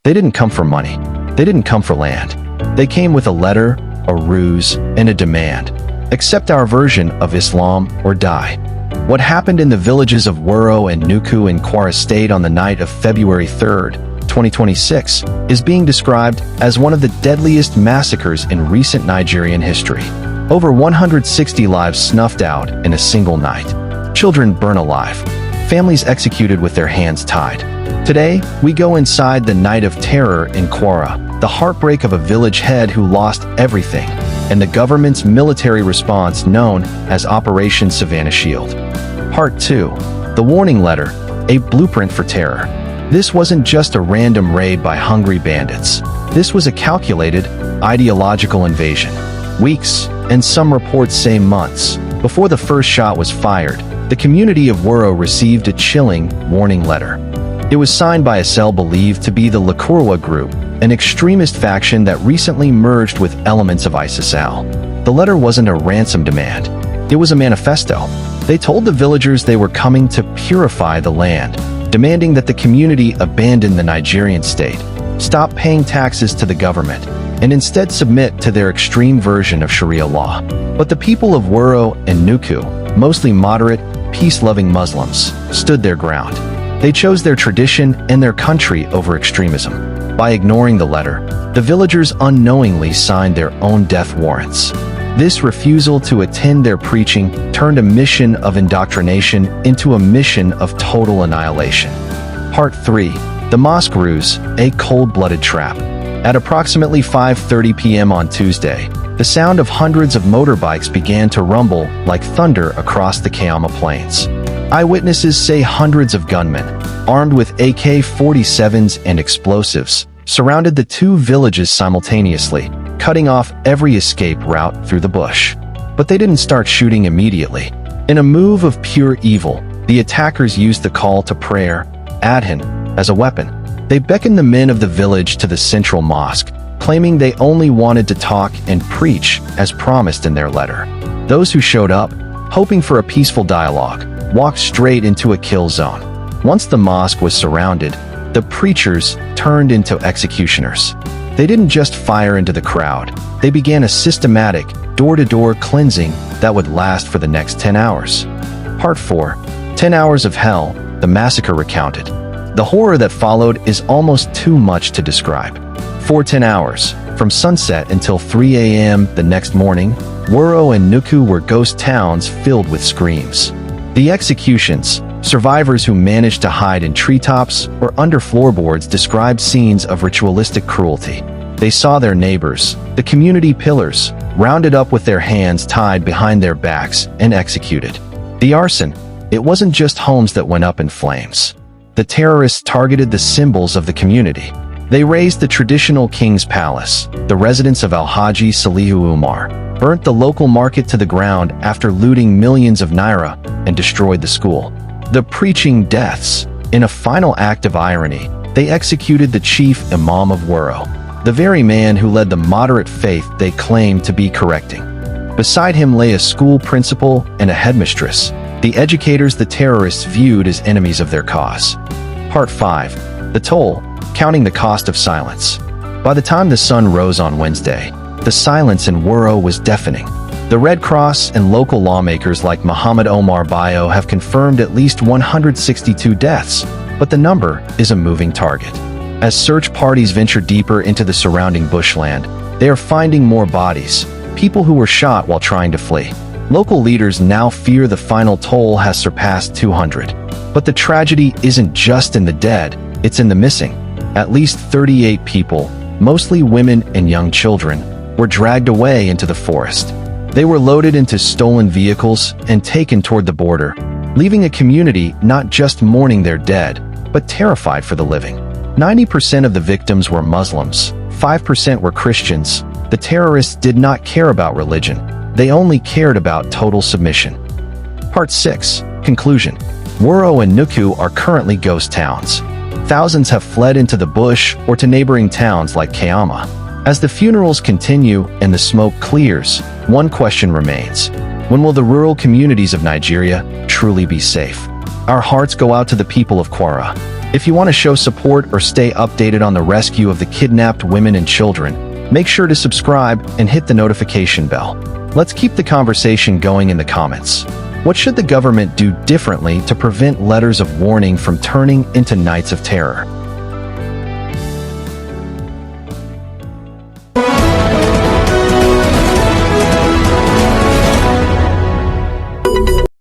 They didn't come for money. They didn't come for land. They came with a letter, a ruse, and a demand. Accept our version of Islam or die. What happened in the villages of Woro and Nuku in Kwara State on the night of February 3rd, 2026, is being described as one of the deadliest massacres in recent Nigerian history. Over 160 lives snuffed out in a single night. Children burned alive. Families executed with their hands tied. Today, we go inside the night of terror in Kwara, the heartbreak of a village head who lost everything, and the government's military response known as Operation Savannah Shield. Part 2. The Warning Letter, a blueprint for terror. This wasn't just a random raid by hungry bandits. This was a calculated, ideological invasion. Weeks, and some reports say months, before the first shot was fired, the community of Woro received a chilling warning letter. It was signed by a cell believed to be the Lakurawa group, an extremist faction that recently merged with elements of ISIS-L. The letter wasn't a ransom demand. It was a manifesto. They told the villagers they were coming to purify the land, demanding that the community abandon the Nigerian state, stop paying taxes to the government, and instead submit to their extreme version of Sharia law. But the people of Woro and Nuku, mostly moderate, peace-loving Muslims, stood their ground. They chose their tradition and their country over extremism. By ignoring the letter, the villagers unknowingly signed their own death warrants. This refusal to attend their preaching turned a mission of indoctrination into a mission of total annihilation. Part 3. The Mosque Ruse, a cold-blooded trap. At approximately 5:30 p.m. on Tuesday, the sound of hundreds of motorbikes began to rumble like thunder across the Kayama Plains. Eyewitnesses say hundreds of gunmen, armed with AK-47s and explosives, surrounded the two villages simultaneously, cutting off every escape route through the bush. But they didn't start shooting immediately. In a move of pure evil, the attackers used the call to prayer, Adhan, as a weapon. They beckoned the men of the village to the central mosque, claiming they only wanted to talk and preach as promised in their letter. Those who showed up, hoping for a peaceful dialogue, walked straight into a kill zone. Once the mosque was surrounded, the preachers turned into executioners. They didn't just fire into the crowd. They began a systematic, door-to-door cleansing that would last for the next 10 hours. Part 4. 10 Hours of Hell, the Massacre Recounted. The horror that followed is almost too much to describe. For 10 hours, from sunset until 3 a.m. the next morning, Woro and Nuku were ghost towns filled with screams. The executions, survivors who managed to hide in treetops or under floorboards, described scenes of ritualistic cruelty. They saw their neighbors, the community pillars, rounded up with their hands tied behind their backs and executed. The arson, it wasn't just homes that went up in flames. The terrorists targeted the symbols of the community. They razed the traditional king's palace, the residence of Alhaji Salihu Umar, burnt the local market to the ground after looting millions of naira, and destroyed the school. The preaching deaths. In a final act of irony, they executed the chief imam of Woro, the very man who led the moderate faith they claimed to be correcting. Beside him lay a school principal and a headmistress, the educators the terrorists viewed as enemies of their cause. Part 5. The Toll, Counting the Cost of Silence. By the time the sun rose on Wednesday, the silence in Woro was deafening. The Red Cross and local lawmakers like Muhammad Omar Bayo have confirmed at least 162 deaths, but the number is a moving target. As search parties venture deeper into the surrounding bushland, they are finding more bodies, people who were shot while trying to flee. Local leaders now fear the final toll has surpassed 200. But the tragedy isn't just in the dead, it's in the missing. At least 38 people, mostly women and young children, were dragged away into the forest. They were loaded into stolen vehicles and taken toward the border, leaving a community not just mourning their dead, but terrified for the living. 90% of the victims were Muslims, 5% were Christians. The terrorists did not care about religion. They only cared about total submission. Part 6. Conclusion. Woro and Nuku are currently ghost towns. Thousands have fled into the bush or to neighboring towns like Kayama. As the funerals continue and the smoke clears, one question remains. When will the rural communities of Nigeria truly be safe? Our hearts go out to the people of Kwara. If you want to show support or stay updated on the rescue of the kidnapped women and children, make sure to subscribe and hit the notification bell. Let's keep the conversation going in the comments. What should the government do differently to prevent letters of warning from turning into nights of terror?